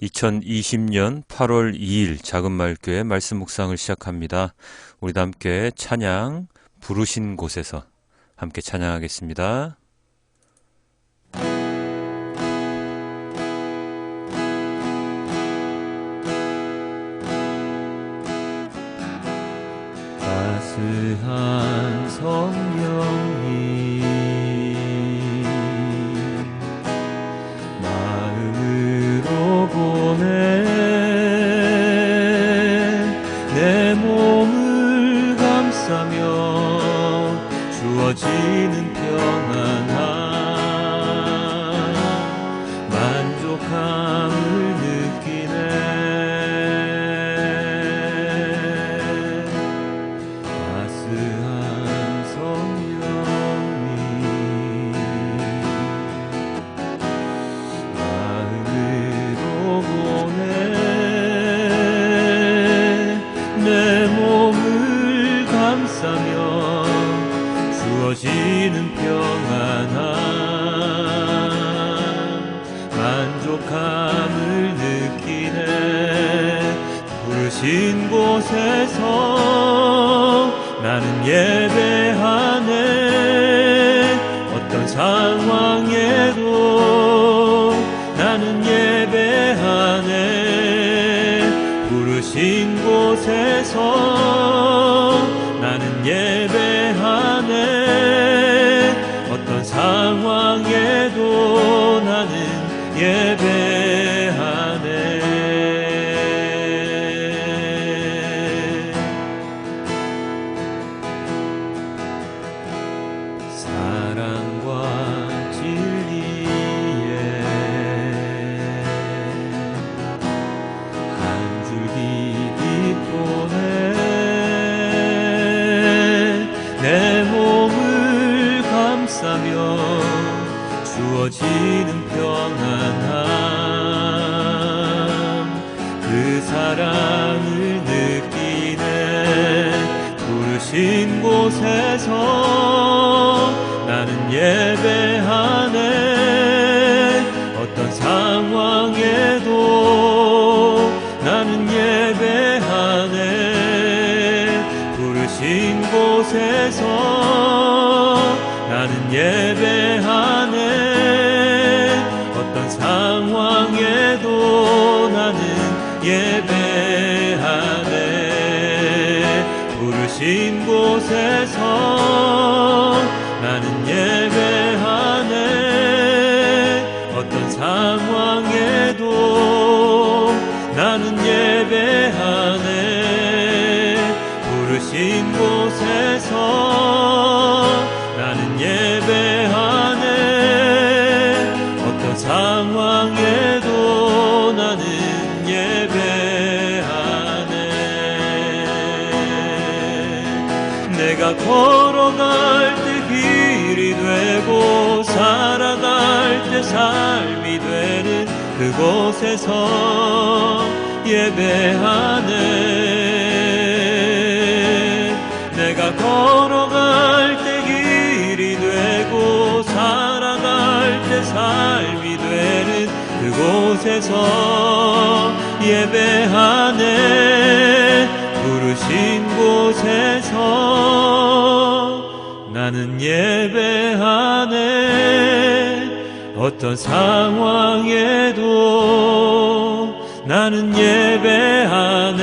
2020년 8월 2일 작은마을교회 말씀 묵상을 시작합니다. 우리 다 함께 찬양 부르신 곳에서 함께 찬양하겠습니다. 따스한 성령님 마음으로 보내 내 몸을 감싸며 주어지는 평안함 만족함을 느끼네. 따스한 성령님 마음으로 보내 내 몸을 감싸며 주어지는 평안함 만족함을 느끼네. 부르신 곳에서 나는 예배하네. 어떤 상황에도 나는 예배하네. 부르신 곳에서 나는 예배하네. 어떤 상황에도 나는 예배하네. 사랑과 진리에 한 줄기 빛보내 내 몸을 감싸며 주어지는 평안함 그 사랑을 느끼네. 부르신 곳에서 나는 예배하네. 어떤 상황에도 나는 예배하네. 부르신 곳에서 나는 예배하네. 어떤 상황에도 나는 예배하네. 부르신 곳에서 나는 예배하네. 어떤 상황에도 나는 예배하네. 부르신 곳에서 나는 예배하네. 어떤 상황에도 나는 예배하네. 내가 걸어갈 때 길이 되고 살아갈 때 삶이 되는 그곳에서 예배하네. 내가 걸어갈 때 길이 되고 살아갈 때 삶이 되는 그곳에서 예배하네. 부르신 곳에서 나는 예배하네. 어떤 상황에도 나는 예배하네.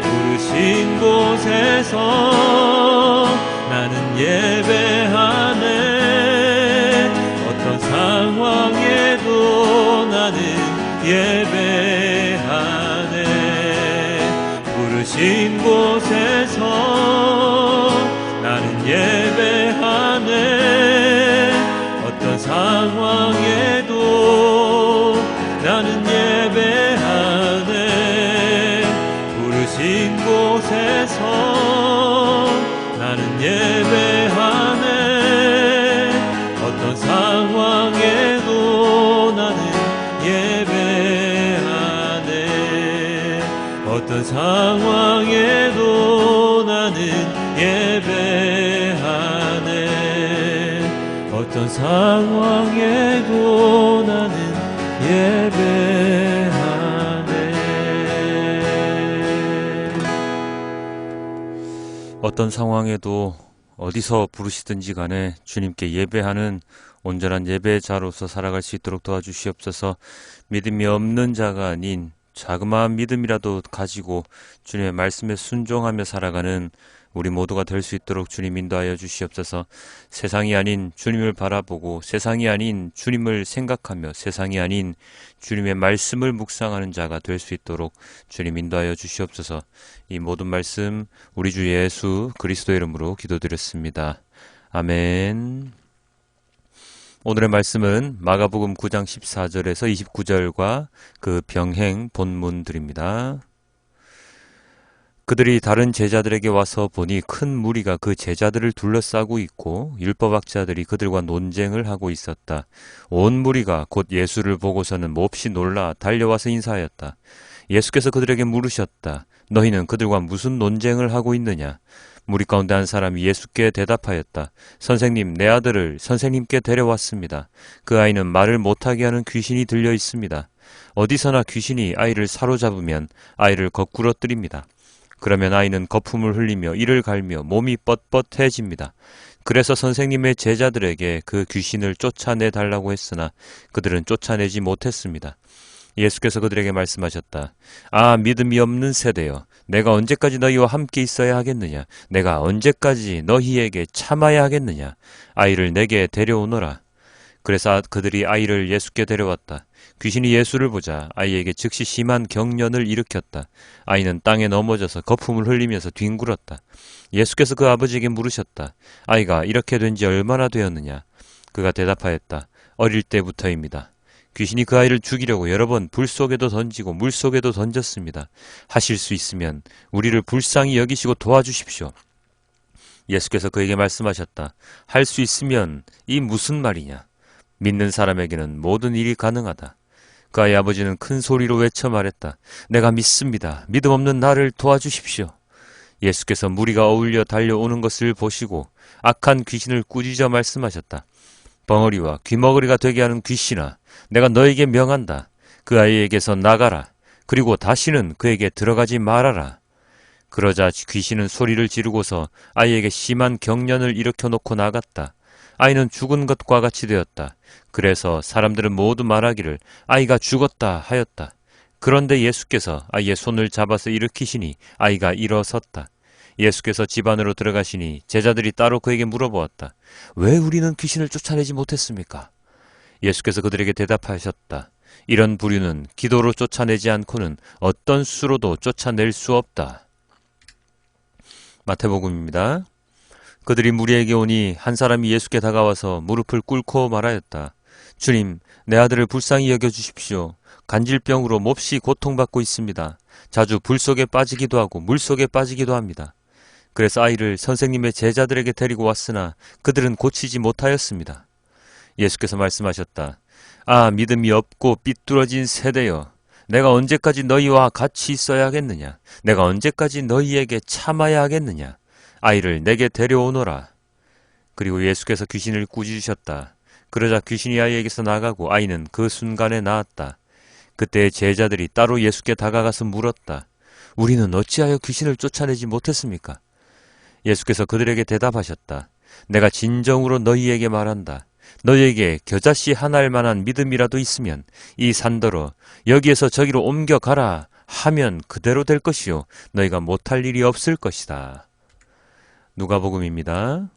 부르신 곳에서 나는 예배하네. 어떤 상황에도 나는 예배하네. 부르신 곳에서 나는 예배하네. 어떤 상황에도 나는 예배하네. 부르신 곳에서 나는 예배하네. 어떤 상황에도 나는 예배하네. 어떤 상황에도 나는 예배하네. 어떤 상황에도 나는 예배 어떤 상황에도 어디서 부르시든지 간에 주님께 예배하는 온전한 예배자로서 살아갈 수 있도록 도와주시옵소서. 믿음이 없는 자가 아닌 자그마한 믿음이라도 가지고 주님의 말씀에 순종하며 살아가는 우리 모두가 될 수 있도록 주님 인도하여 주시옵소서. 세상이 아닌 주님을 바라보고 세상이 아닌 주님을 생각하며 세상이 아닌 주님의 말씀을 묵상하는 자가 될 수 있도록 주님 인도하여 주시옵소서. 이 모든 말씀 우리 주 예수 그리스도의 이름으로 기도드렸습니다. 아멘. 오늘의 말씀은 마가복음 9장 14절에서 29절과 그 병행 본문들입니다. 그들이 다른 제자들에게 와서 보니 큰 무리가 그 제자들을 둘러싸고 있고 율법학자들이 그들과 논쟁을 하고 있었다. 온 무리가 곧 예수를 보고서는 몹시 놀라 달려와서 인사하였다. 예수께서 그들에게 물으셨다. 너희는 그들과 무슨 논쟁을 하고 있느냐? 무리 가운데 한 사람이 예수께 대답하였다. 선생님, 내 아들을 선생님께 데려왔습니다. 그 아이는 말을 못하게 하는 귀신이 들려 있습니다. 어디서나 귀신이 아이를 사로잡으면 아이를 거꾸러뜨립니다. 그러면 아이는 거품을 흘리며 이를 갈며 몸이 뻣뻣해집니다. 그래서 선생님의 제자들에게 그 귀신을 쫓아내달라고 했으나 그들은 쫓아내지 못했습니다. 예수께서 그들에게 말씀하셨다. 아, 믿음이 없는 세대여, 내가 언제까지 너희와 함께 있어야 하겠느냐? 내가 언제까지 너희에게 참아야 하겠느냐? 아이를 내게 데려오너라. 그래서 그들이 아이를 예수께 데려왔다. 귀신이 예수를 보자 아이에게 즉시 심한 경련을 일으켰다. 아이는 땅에 넘어져서 거품을 흘리면서 뒹굴었다. 예수께서 그 아버지에게 물으셨다. 아이가 이렇게 된 지 얼마나 되었느냐? 그가 대답하였다. 어릴 때부터입니다. 귀신이 그 아이를 죽이려고 여러 번 불 속에도 던지고 물 속에도 던졌습니다. 하실 수 있으면 우리를 불쌍히 여기시고 도와주십시오. 예수께서 그에게 말씀하셨다. 할 수 있으면 이 무슨 말이냐? 믿는 사람에게는 모든 일이 가능하다. 그 아이 아버지는 큰 소리로 외쳐 말했다. 내가 믿습니다. 믿음 없는 나를 도와주십시오. 예수께서 무리가 어울려 달려오는 것을 보시고 악한 귀신을 꾸짖어 말씀하셨다. 벙어리와 귀머거리가 되게 하는 귀신아, 내가 너에게 명한다. 그 아이에게서 나가라. 그리고 다시는 그에게 들어가지 말아라. 그러자 귀신은 소리를 지르고서 아이에게 심한 경련을 일으켜 놓고 나갔다. 아이는 죽은 것과 같이 되었다. 그래서 사람들은 모두 말하기를 아이가 죽었다 하였다. 그런데 예수께서 아이의 손을 잡아서 일으키시니 아이가 일어섰다. 예수께서 집 안으로 들어가시니 제자들이 따로 그에게 물어보았다. 왜 우리는 귀신을 쫓아내지 못했습니까? 예수께서 그들에게 대답하셨다. 이런 부류는 기도로 쫓아내지 않고는 어떤 수로도 쫓아낼 수 없다. 마태복음입니다. 그들이 무리에게 오니 한 사람이 예수께 다가와서 무릎을 꿇고 말하였다. 주님, 내 아들을 불쌍히 여겨주십시오. 간질병으로 몹시 고통받고 있습니다. 자주 불 속에 빠지기도 하고 물 속에 빠지기도 합니다. 그래서 아이를 선생님의 제자들에게 데리고 왔으나 그들은 고치지 못하였습니다. 예수께서 말씀하셨다. 아, 믿음이 없고 삐뚤어진 세대여, 내가 언제까지 너희와 같이 있어야 하겠느냐? 내가 언제까지 너희에게 참아야 하겠느냐? 아이를 내게 데려오너라. 그리고 예수께서 귀신을 꾸짖으셨다. 그러자 귀신이 아이에게서 나가고 아이는 그 순간에 나았다. 그때 제자들이 따로 예수께 다가가서 물었다. 우리는 어찌하여 귀신을 쫓아내지 못했습니까? 예수께서 그들에게 대답하셨다. 내가 진정으로 너희에게 말한다. 너희에게 겨자씨 하나일 만한 믿음이라도 있으면 이 산더러 여기에서 저기로 옮겨가라 하면 그대로 될 것이요 너희가 못할 일이 없을 것이다. 누가복음입니다.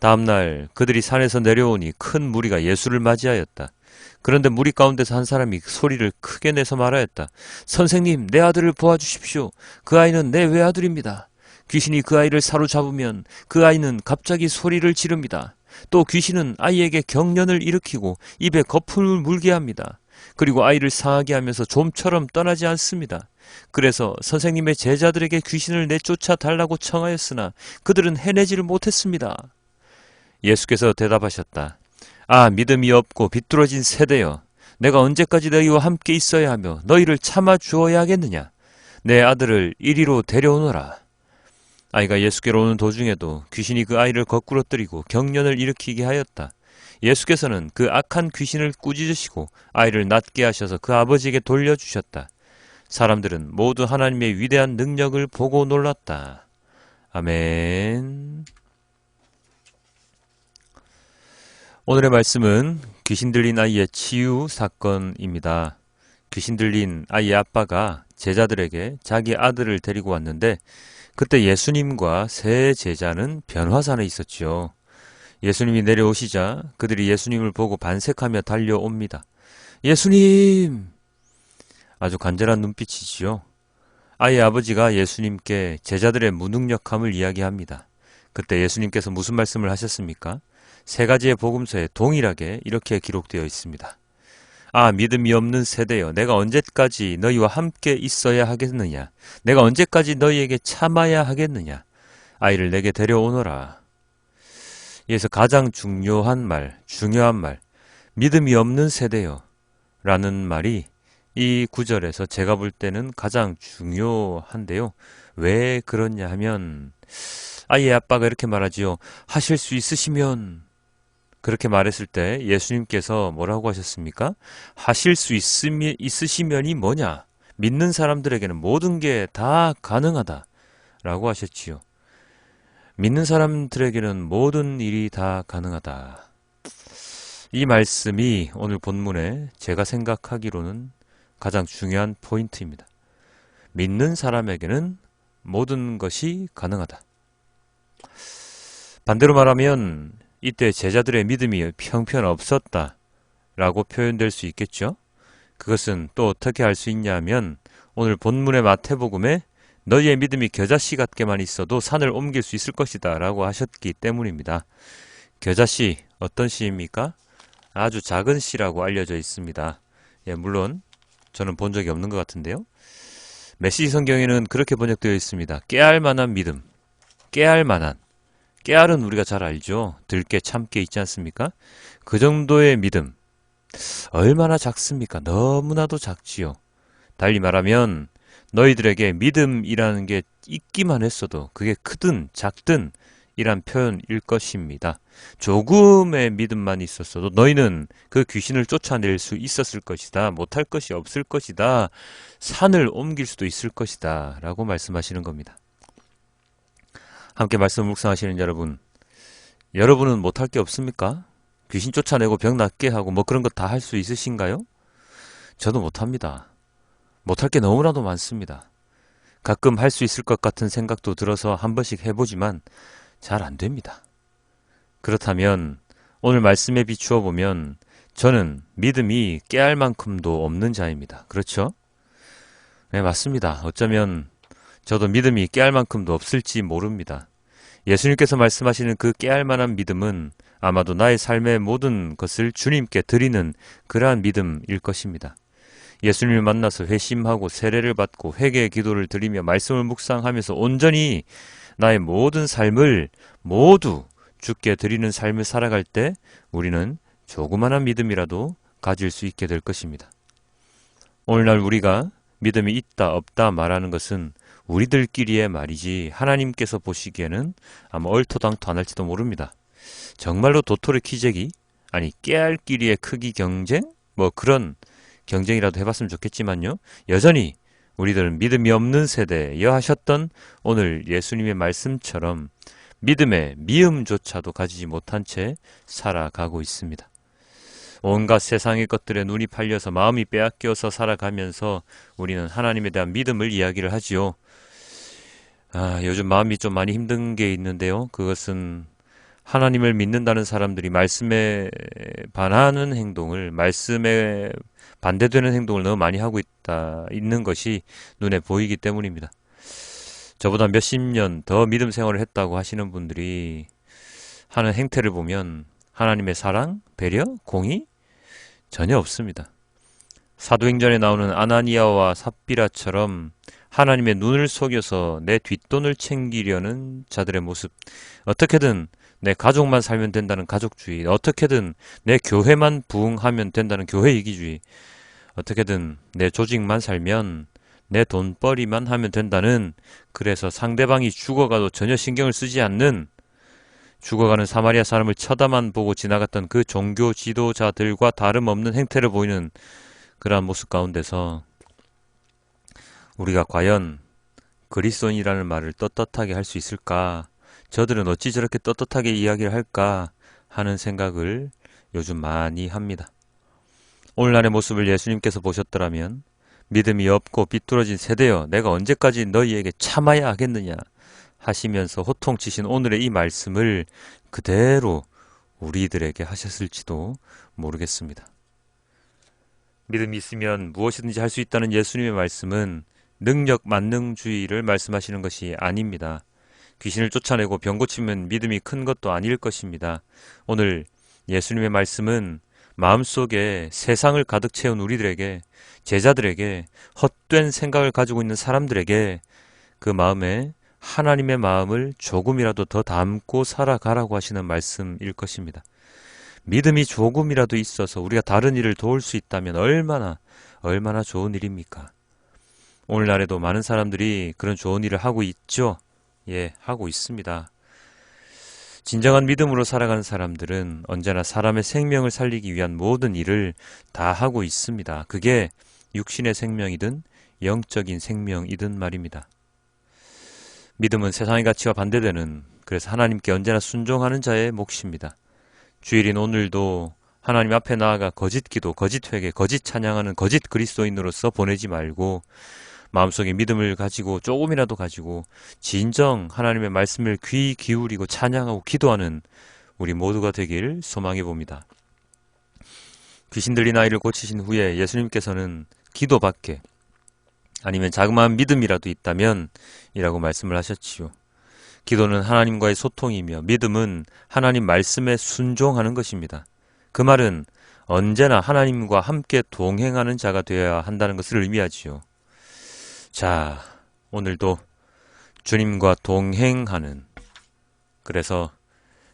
다음날 그들이 산에서 내려오니 큰 무리가 예수를 맞이하였다. 그런데 무리 가운데서 한 사람이 소리를 크게 내서 말하였다. 선생님, 내 아들을 보아주십시오. 그 아이는 내 외아들입니다. 귀신이 그 아이를 사로잡으면 그 아이는 갑자기 소리를 지릅니다. 또 귀신은 아이에게 경련을 일으키고 입에 거품을 물게 합니다. 그리고 아이를 상하게 하면서 좀처럼 떠나지 않습니다. 그래서 선생님의 제자들에게 귀신을 내쫓아 달라고 청하였으나 그들은 해내지를 못했습니다. 예수께서 대답하셨다. 아, 믿음이 없고 비뚤어진 세대여, 내가 언제까지 너희와 함께 있어야 하며 너희를 참아 주어야 하겠느냐? 내 아들을 이리로 데려오너라. 아이가 예수께로 오는 도중에도 귀신이 그 아이를 거꾸러뜨리고 경련을 일으키게 하였다. 예수께서는 그 악한 귀신을 꾸짖으시고 아이를 낫게 하셔서 그 아버지에게 돌려주셨다. 사람들은 모두 하나님의 위대한 능력을 보고 놀랐다. 아멘. 오늘의 말씀은 귀신 들린 아이의 치유 사건입니다. 귀신 들린 아이의 아빠가 제자들에게 자기 아들을 데리고 왔는데 그때 예수님과 세 제자는 변화산에 있었지요. 예수님이 내려오시자 그들이 예수님을 보고 반색하며 달려옵니다. 예수님! 아주 간절한 눈빛이지요. 아이의 아버지가 예수님께 제자들의 무능력함을 이야기합니다. 그때 예수님께서 무슨 말씀을 하셨습니까? 세 가지의 복음서에 동일하게 이렇게 기록되어 있습니다. 아, 믿음이 없는 세대여, 내가 언제까지 너희와 함께 있어야 하겠느냐? 내가 언제까지 너희에게 참아야 하겠느냐? 아이를 내게 데려오너라. 여기서 가장 중요한 말, 믿음이 없는 세대여 라는 말이 이 구절에서 제가 볼 때는 가장 중요한데요. 왜 그러냐 하면 아이의 아빠가 이렇게 말하지요. 하실 수 있으시면, 그렇게 말했을 때 예수님께서 뭐라고 하셨습니까? 하실 수 있으시면이 뭐냐? 믿는 사람들에게는 모든 게 다 가능하다 라고 하셨지요. 믿는 사람들에게는 모든 일이 다 가능하다. 이 말씀이 오늘 본문에 제가 생각하기로는 가장 중요한 포인트입니다. 믿는 사람에게는 모든 것이 가능하다. 반대로 말하면 이때 제자들의 믿음이 형편없었다 라고 표현될 수 있겠죠. 그것은 또 어떻게 알 수 있냐면 오늘 본문의 마태복음에 너희의 믿음이 겨자씨 같게만 있어도 산을 옮길 수 있을 것이다 라고 하셨기 때문입니다. 겨자씨 어떤 씨입니까? 아주 작은 씨라고 알려져 있습니다. 물론 저는 본 적이 없는 것 같은데요. 메시지 성경에는 그렇게 번역되어 있습니다. 깨알 만한 믿음, 깨알은 우리가 잘 알죠. 들깨, 참깨 있지 않습니까? 그 정도의 믿음. 얼마나 작습니까? 너무나도 작지요. 달리 말하면 너희들에게 믿음이라는 게 있기만 했어도 그게 크든 작든 이란 표현일 것입니다. 조금의 믿음만 있었어도 너희는 그 귀신을 쫓아낼 수 있었을 것이다. 못할 것이 없을 것이다. 산을 옮길 수도 있을 것이다. 라고 말씀하시는 겁니다. 함께 말씀 묵상하시는 여러분은 못할 게 없습니까? 귀신 쫓아내고 병 낫게 하고 뭐 그런 거 다 할 수 있으신가요? 저도 못합니다. 못할 게 너무나도 많습니다. 가끔 할 수 있을 것 같은 생각도 들어서 한 번씩 해보지만 잘 안 됩니다. 그렇다면 오늘 말씀에 비추어 보면 저는 믿음이 깨알 만큼도 없는 자입니다. 그렇죠? 네, 맞습니다. 어쩌면 저도 믿음이 깨알 만큼도 없을지 모릅니다. 예수님께서 말씀하시는 그 깨알 만한 믿음은 아마도 나의 삶의 모든 것을 주님께 드리는 그러한 믿음일 것입니다. 예수님을 만나서 회심하고 세례를 받고 회개의 기도를 드리며 말씀을 묵상하면서 온전히 나의 모든 삶을 모두 주께 드리는 삶을 살아갈 때 우리는 조그마한 믿음이라도 가질 수 있게 될 것입니다. 오늘날 우리가 믿음이 있다 없다 말하는 것은 우리들끼리의 말이지 하나님께서 보시기에는 아마 얼토당토 안 할지도 모릅니다. 정말로 도토리 키재기, 아니 깨알끼리의 크기 경쟁? 뭐 그런 경쟁이라도 해봤으면 좋겠지만요. 여전히 우리들은 믿음이 없는 세대여 하셨던 오늘 예수님의 말씀처럼 믿음의 미음조차도 가지지 못한 채 살아가고 있습니다. 온갖 세상의 것들에 눈이 팔려서 마음이 빼앗겨서 살아가면서 우리는 하나님에 대한 믿음을 이야기를 하지요. 요즘 마음이 좀 많이 힘든 게 있는데요. 그것은 하나님을 믿는다는 사람들이 말씀에 반하는 행동을, 말씀에 반대되는 행동을 너무 많이 하고 있는 것이 눈에 보이기 때문입니다. 저보다 몇십 년 더 믿음 생활을 했다고 하시는 분들이 하는 행태를 보면 하나님의 사랑, 배려, 공의 전혀 없습니다. 사도행전에 나오는 아나니아와 삽비라처럼 하나님의 눈을 속여서 내 뒷돈을 챙기려는 자들의 모습, 어떻게든 내 가족만 살면 된다는 가족주의, 어떻게든 내 교회만 부흥하면 된다는 교회 이기주의, 어떻게든 내 조직만 살면 내 돈벌이만 하면 된다는, 그래서 상대방이 죽어가도 전혀 신경을 쓰지 않는, 죽어가는 사마리아 사람을 쳐다만 보고 지나갔던 그 종교 지도자들과 다름없는 행태를 보이는 그러한 모습 가운데서 우리가 과연 그리스도인이라는 말을 떳떳하게 할 수 있을까? 저들은 어찌 저렇게 떳떳하게 이야기를 할까? 하는 생각을 요즘 많이 합니다. 오늘날의 모습을 예수님께서 보셨더라면 믿음이 없고 비뚤어진 세대여 내가 언제까지 너희에게 참아야 하겠느냐 하시면서 호통치신 오늘의 이 말씀을 그대로 우리들에게 하셨을지도 모르겠습니다. 믿음이 있으면 무엇이든지 할 수 있다는 예수님의 말씀은 능력 만능주의를 말씀하시는 것이 아닙니다. 귀신을 쫓아내고 병 고치면 믿음이 큰 것도 아닐 것입니다. 오늘 예수님의 말씀은 마음속에 세상을 가득 채운 우리들에게, 제자들에게, 헛된 생각을 가지고 있는 사람들에게 그 마음에 하나님의 마음을 조금이라도 더 담고 살아가라고 하시는 말씀일 것입니다. 믿음이 조금이라도 있어서 우리가 다른 일을 도울 수 있다면 얼마나 좋은 일입니까? 오늘날에도 많은 사람들이 그런 좋은 일을 하고 있죠. 예, 하고 있습니다. 진정한 믿음으로 살아가는 사람들은 언제나 사람의 생명을 살리기 위한 모든 일을 다 하고 있습니다. 그게 육신의 생명이든 영적인 생명이든 말입니다. 믿음은 세상의 가치와 반대되는, 그래서 하나님께 언제나 순종하는 자의 몫입니다. 주일인 오늘도 하나님 앞에 나아가 거짓 기도, 거짓 회개, 거짓 찬양하는 거짓 그리스도인으로서 보내지 말고 마음속에 믿음을 가지고 조금이라도 가지고 진정 하나님의 말씀을 귀 기울이고 찬양하고 기도하는 우리 모두가 되길 소망해 봅니다. 귀신 들린 아이를 고치신 후에 예수님께서는 기도밖에 아니면 자그마한 믿음이라도 있다면 이라고 말씀을 하셨지요. 기도는 하나님과의 소통이며 믿음은 하나님 말씀에 순종하는 것입니다. 그 말은 언제나 하나님과 함께 동행하는 자가 되어야 한다는 것을 의미하지요. 자, 오늘도 주님과 동행하는, 그래서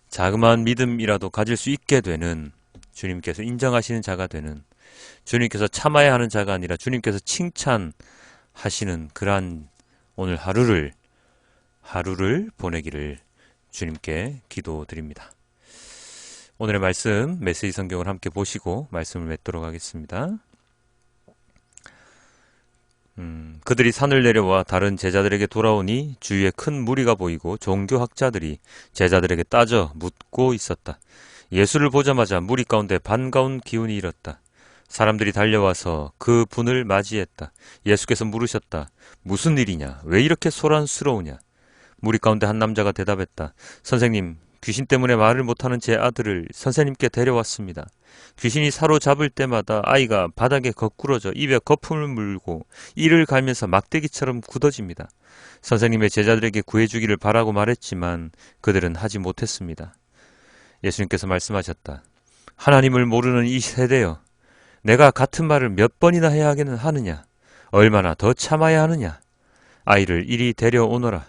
자그마한 믿음이라도 가질 수 있게 되는, 주님께서 인정하시는 자가 되는, 주님께서 참아야 하는 자가 아니라 주님께서 칭찬하시는 그러한 오늘 하루를 보내기를 주님께 기도드립니다. 오늘의 말씀 메시지 성경을 함께 보시고 말씀을 맺도록 하겠습니다. 그들이 산을 내려와 다른 제자들에게 돌아오니 주위에 큰 무리가 보이고 종교학자들이 제자들에게 따져 묻고 있었다. 예수를 보자마자 무리 가운데 반가운 기운이 일었다. 사람들이 달려와서 그 분을 맞이했다. 예수께서 물으셨다. 무슨 일이냐? 왜 이렇게 소란스러우냐? 무리 가운데 한 남자가 대답했다. 선생님, 귀신 때문에 말을 못하는 제 아들을 선생님께 데려왔습니다. 귀신이 사로잡을 때마다 아이가 바닥에 거꾸러져 입에 거품을 물고 이를 갈면서 막대기처럼 굳어집니다. 선생님의 제자들에게 구해주기를 바라고 말했지만 그들은 하지 못했습니다. 예수님께서 말씀하셨다. 하나님을 모르는 이 세대여, 내가 같은 말을 몇 번이나 해야 하느냐? 얼마나 더 참아야 하느냐? 아이를 이리 데려오너라.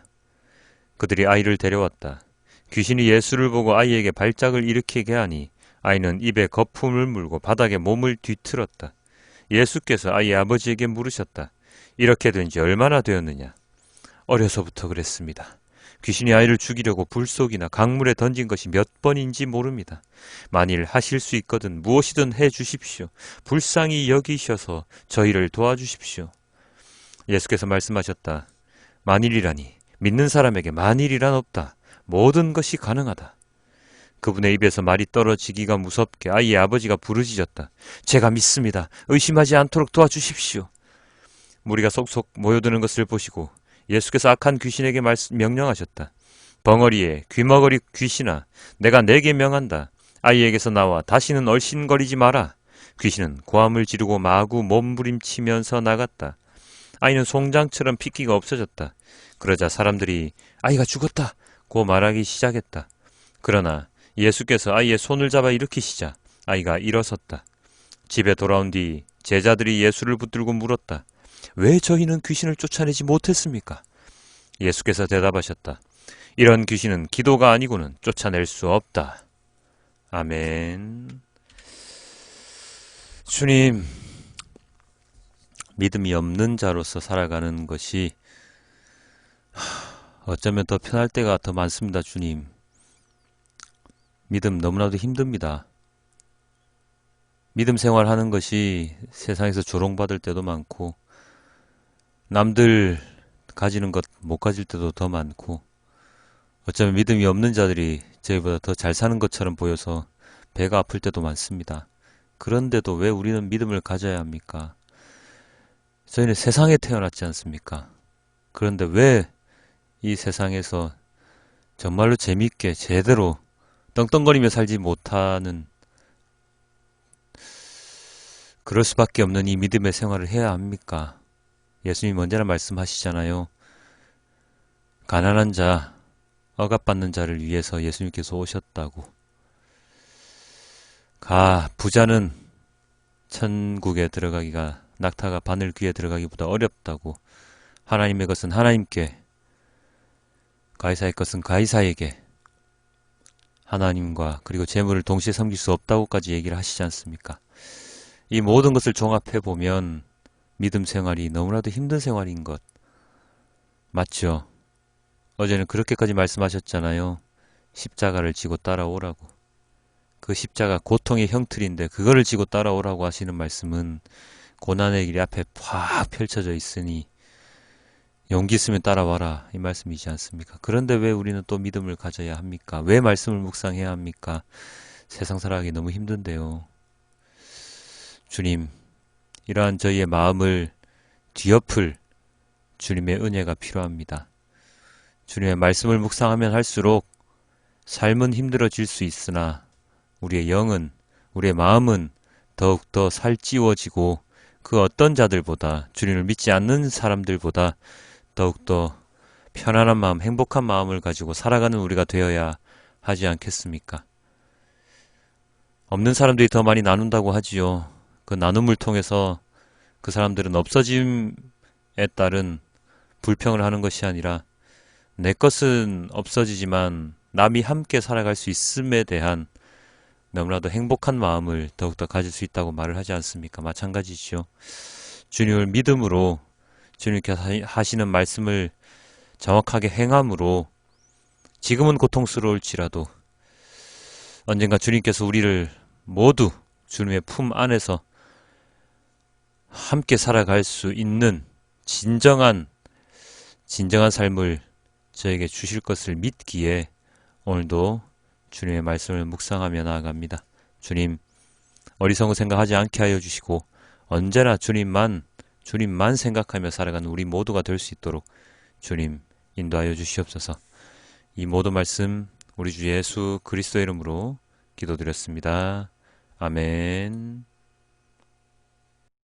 그들이 아이를 데려왔다. 귀신이 예수를 보고 아이에게 발작을 일으키게 하니 아이는 입에 거품을 물고 바닥에 몸을 뒤틀었다. 예수께서 아이의 아버지에게 물으셨다. 이렇게 된 지 얼마나 되었느냐? 어려서부터 그랬습니다. 귀신이 아이를 죽이려고 불속이나 강물에 던진 것이 몇 번인지 모릅니다. 만일 하실 수 있거든 무엇이든 해 주십시오. 불쌍히 여기셔서 저희를 도와주십시오. 예수께서 말씀하셨다. 만일이라니, 믿는 사람에게 만일이란 없다. 모든 것이 가능하다. 그분의 입에서 말이 떨어지기가 무섭게 아이의 아버지가 부르짖었다. 제가 믿습니다. 의심하지 않도록 도와주십시오. 무리가 속속 모여드는 것을 보시고 예수께서 악한 귀신에게 명령하셨다. 벙어리에 귀머거리 귀신아, 내가 네게 명한다. 아이에게서 나와 다시는 얼씬거리지 마라. 귀신은 고함을 지르고 마구 몸부림치면서 나갔다. 아이는 송장처럼 핏기가 없어졌다. 그러자 사람들이 아이가 죽었다 고 말하기 시작했다. 그러나 예수께서 아이의 손을 잡아 일으키시자 아이가 일어섰다. 집에 돌아온 뒤 제자들이 예수를 붙들고 물었다. 왜 저희는 귀신을 쫓아내지 못했습니까? 예수께서 대답하셨다. 이런 귀신은 기도가 아니고는 쫓아낼 수 없다. 아멘. 주님, 믿음이 없는 자로서 살아가는 것이 어쩌면 더 편할 때가 더 많습니다. 주님, 믿음 너무나도 힘듭니다. 믿음 생활하는 것이 세상에서 조롱받을 때도 많고 남들 가지는 것 못 가질 때도 더 많고, 어쩌면 믿음이 없는 자들이 저희보다 더 잘 사는 것처럼 보여서 배가 아플 때도 많습니다. 그런데도 왜 우리는 믿음을 가져야 합니까? 저희는 세상에 태어났지 않습니까? 그런데 왜 이 세상에서 정말로 재밌게 제대로 떵떵거리며 살지 못하는, 그럴 수밖에 없는 이 믿음의 생활을 해야 합니까? 예수님 언제나 말씀하시잖아요. 가난한 자, 억압받는 자를 위해서 예수님께서 오셨다고. 부자는 천국에 들어가기가, 낙타가 바늘 귀에 들어가기보다 어렵다고. 하나님의 것은 하나님께, 가이사의 것은 가이사에게, 하나님과 그리고 재물을 동시에 섬길 수 없다고까지 얘기를 하시지 않습니까? 이 모든 것을 종합해보면 믿음 생활이 너무나도 힘든 생활인 것 맞죠? 어제는 그렇게까지 말씀하셨잖아요. 십자가를 지고 따라오라고. 그 십자가 고통의 형틀인데 그거를 지고 따라오라고 하시는 말씀은 고난의 길이 앞에 확 펼쳐져 있으니 용기 있으면 따라와라, 이 말씀이지 않습니까? 그런데 왜 우리는 또 믿음을 가져야 합니까? 왜 말씀을 묵상해야 합니까? 세상 살아가기 너무 힘든데요. 주님, 이러한 저희의 마음을 뒤엎을 주님의 은혜가 필요합니다. 주님의 말씀을 묵상하면 할수록 삶은 힘들어질 수 있으나 우리의 영은, 우리의 마음은 더욱더 살찌워지고 그 어떤 자들보다, 주님을 믿지 않는 사람들보다 더욱더 편안한 마음, 행복한 마음을 가지고 살아가는 우리가 되어야 하지 않겠습니까? 없는 사람들이 더 많이 나눈다고 하지요. 그 나눔을 통해서 그 사람들은 없어짐에 따른 불평을 하는 것이 아니라 내 것은 없어지지만 남이 함께 살아갈 수 있음에 대한 너무나도 행복한 마음을 더욱더 가질 수 있다고 말을 하지 않습니까? 마찬가지죠. 주님을 믿음으로, 주님께서 하시는 말씀을 정확하게 행함으로 지금은 고통스러울지라도 언젠가 주님께서 우리를 모두 주님의 품 안에서 함께 살아갈 수 있는 진정한 삶을 저에게 주실 것을 믿기에 오늘도 주님의 말씀을 묵상하며 나아갑니다. 주님, 어리석은 생각하지 않게 하여 주시고 언제나 주님만 생각하며 살아가는 우리 모두가 될 수 있도록 주님 인도하여 주시옵소서. 이 모든 말씀 우리 주 예수 그리스도의 이름으로 기도드렸습니다. 아멘.